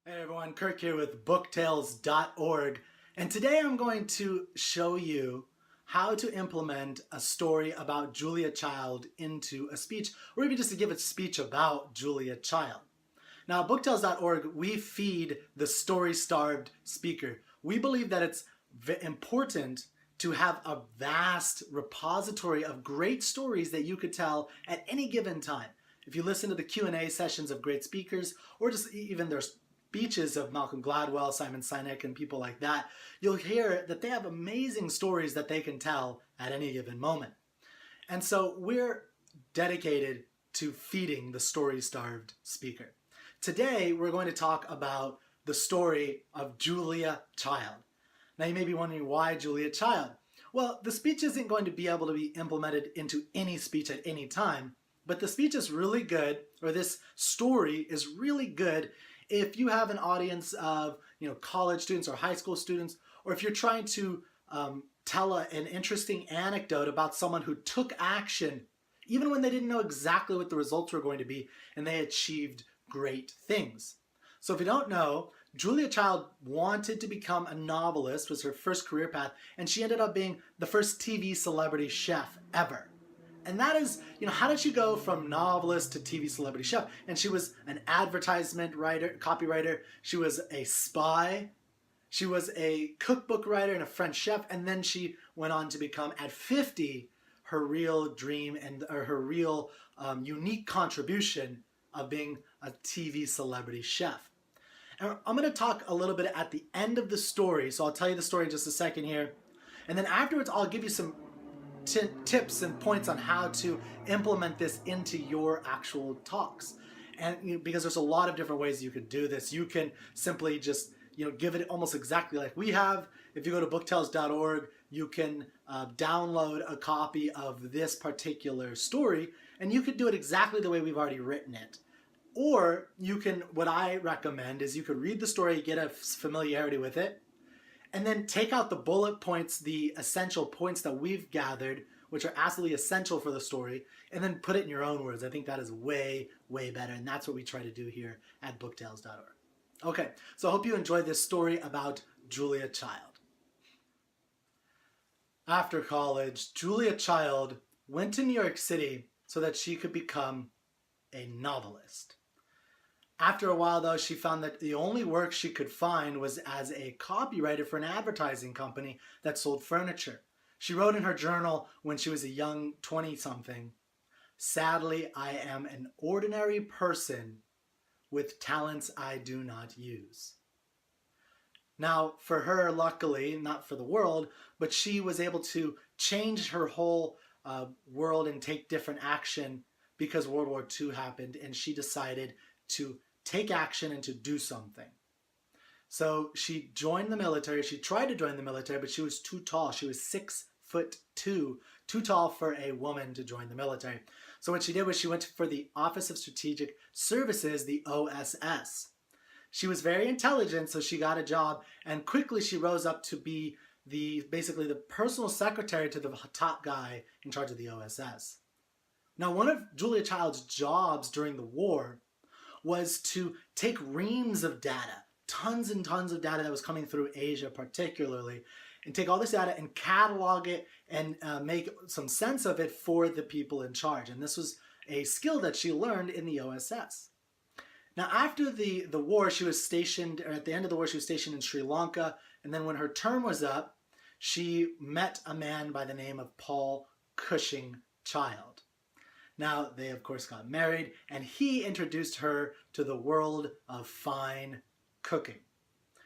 Hey everyone, Kirk here with booktales.org, and today I'm going to show you how to implement a story about Julia Child into a speech, or even just to give a speech about Julia Child. Now, at booktales.org, we feed the story-starved speaker. We believe that it's important to have a vast repository of great stories that you could tell at any given time. If you listen to the Q&A sessions of great speakers, or just even their speeches of Malcolm Gladwell, Simon Sinek, and people like that, you'll hear that they have amazing stories that they can tell at any given moment. And so we're dedicated to feeding the story-starved speaker. Today, we're going to talk about the story of Julia Child. Now, you may be wondering, why Julia Child? Well, the speech isn't going to be able to be implemented into any speech at any time, but the speech is really good, or this story is really good if you have an audience of college students or high school students, or if you're trying to tell an interesting anecdote about someone who took action even when they didn't know exactly what the results were going to be, and they achieved great things. So if you don't know, Julia Child wanted to become a novelist, was her first career path, and she ended up being the first TV celebrity chef ever. And that is, how did she go from novelist to TV celebrity chef? And she was an advertisement writer, copywriter. She was a spy. She was a cookbook writer and a French chef. And then she went on to become, at 50, her real dream and her real unique contribution of being a TV celebrity chef. And I'm going to talk a little bit at the end of the story. So I'll tell you the story in just a second here. And then afterwards, I'll give you some tips and points on how to implement this into your actual talks. And because there's a lot of different ways you could do this. You can simply just give it almost exactly like we have. If you go to booktales.org, you can download a copy of this particular story, and you could do it exactly the way we've already written it. Or you can, what I recommend is you could read the story, get a familiarity with it, and then take out the bullet points, the essential points that we've gathered, which are absolutely essential for the story, and then put it in your own words. I think that is way, way better, and that's what we try to do here at booktales.org. Okay, so I hope you enjoyed this story about Julia Child. After college, Julia Child went to New York City so that she could become a novelist. After a while, though, she found that the only work she could find was as a copywriter for an advertising company that sold furniture. She wrote in her journal when she was a young 20-something, "Sadly, I am an ordinary person with talents I do not use." Now, for her, luckily, not for the world, but she was able to change her whole world and take different action because World War II happened, and she decided to take action and to do something. So she joined the military. She tried to join the military, but she was too tall. She was 6'2", too tall for a woman to join the military. So what she did was she went for the Office of Strategic Services, the OSS. She was very intelligent, so she got a job, and quickly she rose up to be basically the personal secretary to the top guy in charge of the OSS. Now, one of Julia Child's jobs during the war was to take reams of data, tons and tons of data that was coming through Asia particularly, and take all this data and catalog it and make some sense of it for the people in charge. And this was a skill that she learned in the OSS. Now, after the war, she was stationed, or at the end of the war, she was stationed in Sri Lanka. And then when her term was up, she met a man by the name of Paul Cushing Child. Now, they, of course, got married, and he introduced her to the world of fine cooking.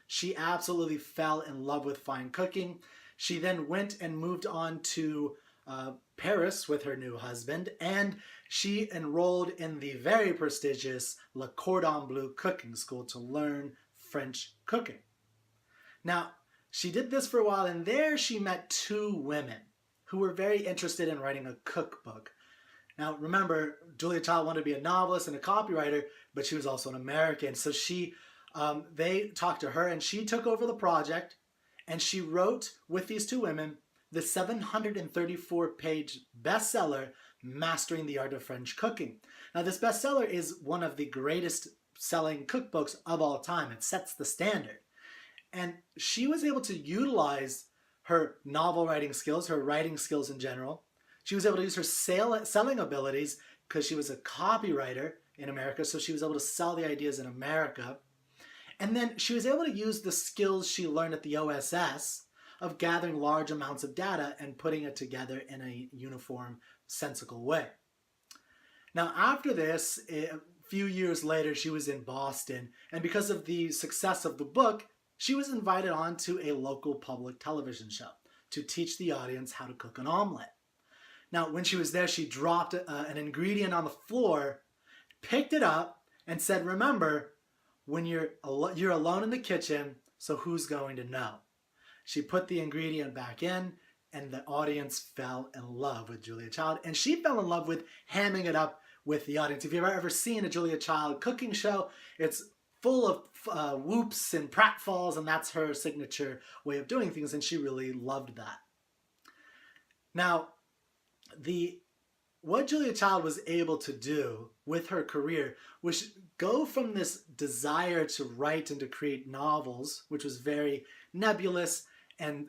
She absolutely fell in love with fine cooking. She then went and moved on to Paris with her new husband, and she enrolled in the very prestigious Le Cordon Bleu cooking school to learn French cooking. Now, she did this for a while, and there she met two women who were very interested in writing a cookbook. Now, remember, Julia Child wanted to be a novelist and a copywriter, but she was also an American. So they talked to her, and she took over the project, and she wrote with these two women the 734-page bestseller, Mastering the Art of French Cooking. Now, this bestseller is one of the greatest selling cookbooks of all time. It sets the standard. And she was able to utilize her novel writing skills, her writing skills in general. She was able to use her selling abilities because she was a copywriter in America, so she was able to sell the ideas in America. And then she was able to use the skills she learned at the OSS of gathering large amounts of data and putting it together in a uniform, sensical way. Now, after this, a few years later, she was in Boston, and because of the success of the book, she was invited onto a local public television show to teach the audience how to cook an omelet. Now, when she was there, she dropped an ingredient on the floor, picked it up, and said, remember, when you're alone in the kitchen, so who's going to know? She put the ingredient back in, and the audience fell in love with Julia Child, and she fell in love with hamming it up with the audience. If you've ever seen a Julia Child cooking show, it's full of whoops and pratfalls, and that's her signature way of doing things, and she really loved that. Now, what Julia Child was able to do with her career was go from this desire to write and to create novels, which was very nebulous and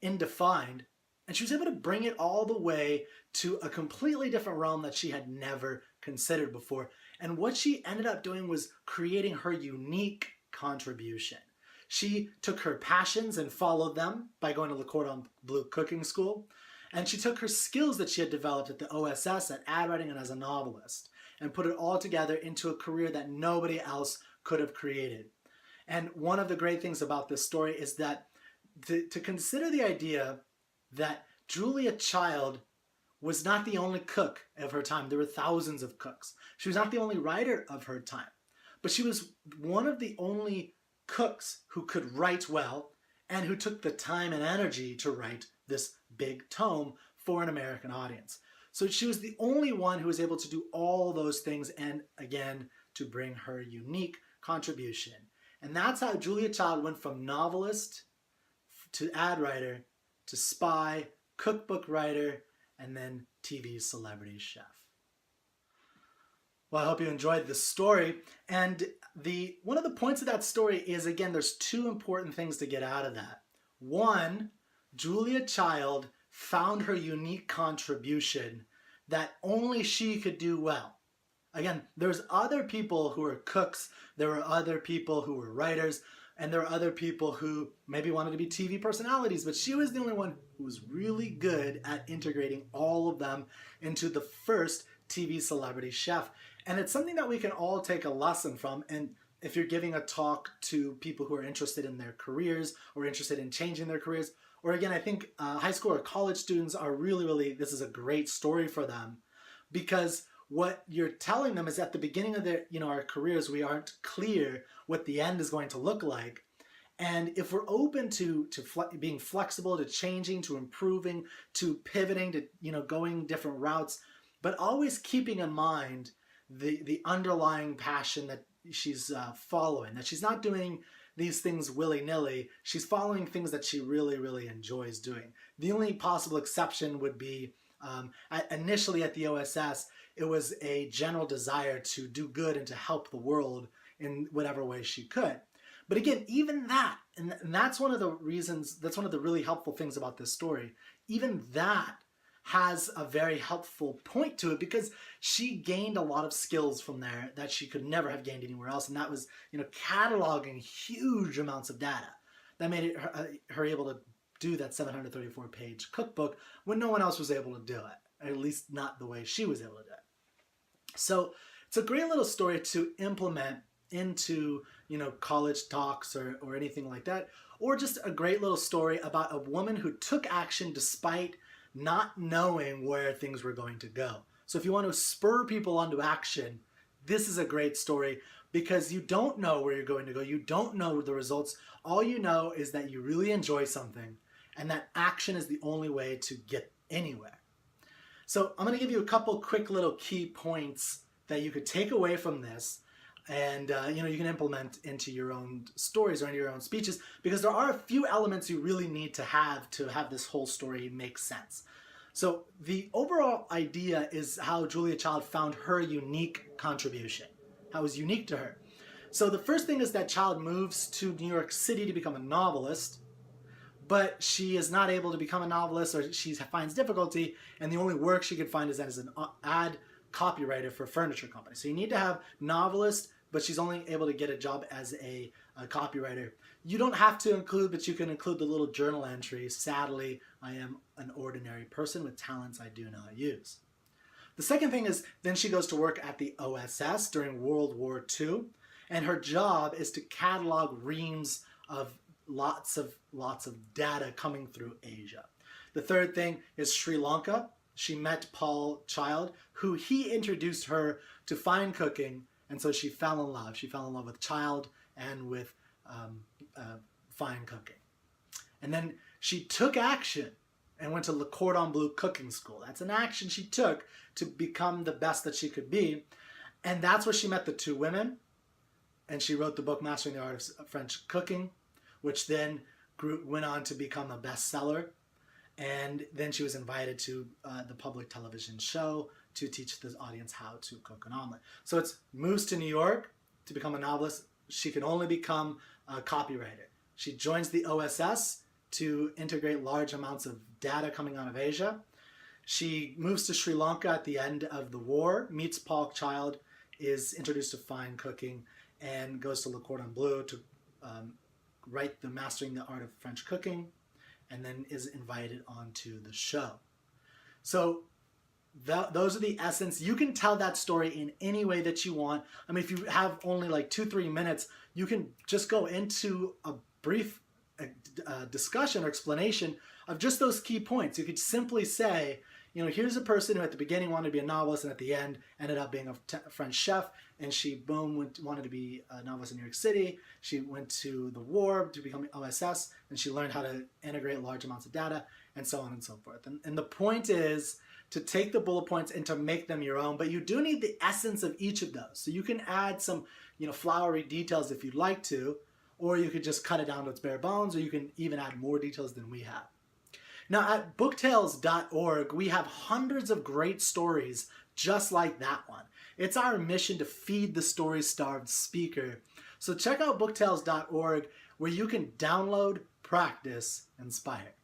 indefined, and she was able to bring it all the way to a completely different realm that she had never considered before. And what she ended up doing was creating her unique contribution. She took her passions and followed them by going to the Cordon Bleu cooking school. And she took her skills that she had developed at the OSS, at ad writing and as a novelist, and put it all together into a career that nobody else could have created. And one of the great things about this story is that to consider the idea that Julia Child was not the only cook of her time. There were thousands of cooks. She was not the only writer of her time, but she was one of the only cooks who could write well and who took the time and energy to write this big tome for an American audience. So she was the only one who was able to do all those things and, again, to bring her unique contribution. And that's how Julia Child went from novelist to ad writer to spy, cookbook writer, and then TV celebrity chef. Well, I hope you enjoyed this story. And one of the points of that story is, again, there's two important things to get out of that. One, Julia Child found her unique contribution that only she could do well. Again, there's other people who are cooks, there are other people who were writers, and there are other people who maybe wanted to be TV personalities, but she was the only one who was really good at integrating all of them into the first TV celebrity chef. And it's something that we can all take a lesson from. And if you're giving a talk to people who are interested in their careers or interested in changing their careers, or again, I think high school or college students are really, this is a great story for them, because what you're telling them is at the beginning of their, our careers, we aren't clear what the end is going to look like. And if we're open to being flexible, to changing, to improving, to pivoting, to, going different routes, but always keeping in mind the underlying passion that she's following, that she's not doing these things willy-nilly. She's following things that she really enjoys doing. The only possible exception would be initially at the OSS, it was a general desire to do good and to help the world in whatever way she could. But again, even that, and that's one of the reasons, that's one of the really helpful things about this story, even that has a very helpful point to it, because she gained a lot of skills from there that she could never have gained anywhere else. And that was, cataloging huge amounts of data that made her able to do that 734-page cookbook when no one else was able to do it, at least not the way she was able to do it. So it's a great little story to implement into, college talks or anything like that, or just a great little story about a woman who took action despite not knowing where things were going to go. So if you want to spur people onto action, this is a great story, because you don't know where you're going to go. You don't know the results. All you know is that you really enjoy something, and that action is the only way to get anywhere. So I'm going to give you a couple quick little key points that you could take away from this, and you can implement into your own stories or into your own speeches, because there are a few elements you really need to have this whole story make sense. So the overall idea is how Julia Child found her unique contribution, how it was unique to her. So the first thing is that child moves to New York City to become a novelist, but she is not able to become a novelist, or she finds difficulty, and the only work she could find is as an ad copywriter for a furniture company. So you need to have novelist, but she's only able to get a job as a copywriter. You don't have to include, but you can include the little journal entry. Sadly, I am an ordinary person with talents I do not use. The second thing is then she goes to work at the OSS during World War II, and her job is to catalog reams of lots of data coming through Asia. The third thing is Sri Lanka. She met Paul Child, who he introduced her to fine cooking, and so she fell in love. She fell in love with Child and with fine cooking. And then she took action and went to Le Cordon Bleu cooking school. That's an action she took to become the best that she could be. And that's where she met the two women. And she wrote the book Mastering the Art of French Cooking, which then went on to become a bestseller. And then she was invited to the public television show to teach the audience how to cook an omelet. So it's moves to New York to become a novelist. She can only become a copywriter. She joins the OSS to integrate large amounts of data coming out of Asia. She moves to Sri Lanka at the end of the war, meets Paul Child, is introduced to fine cooking, and goes to Le Cordon Bleu to write the Mastering the Art of French Cooking, and then is invited onto the show. So those are the essence. You can tell that story in any way that you want. I mean, if you have only like 2-3 minutes, you can just go into a brief discussion or explanation of just those key points. You could simply say, you know, here's a person who at the beginning wanted to be a novelist and at the end ended up being a French chef, and she, boom, wanted to be a novelist in New York City. She went to the war to become OSS, and she learned how to integrate large amounts of data, and so on and so forth. And the point is to take the bullet points and to make them your own, but you do need the essence of each of those. So you can add some, you know, flowery details if you'd like to, or you could just cut it down to its bare bones, or you can even add more details than we have. Now at booktales.org, we have hundreds of great stories just like that one. It's our mission to feed the story-starved speaker. So check out booktales.org, where you can download, practice, inspire.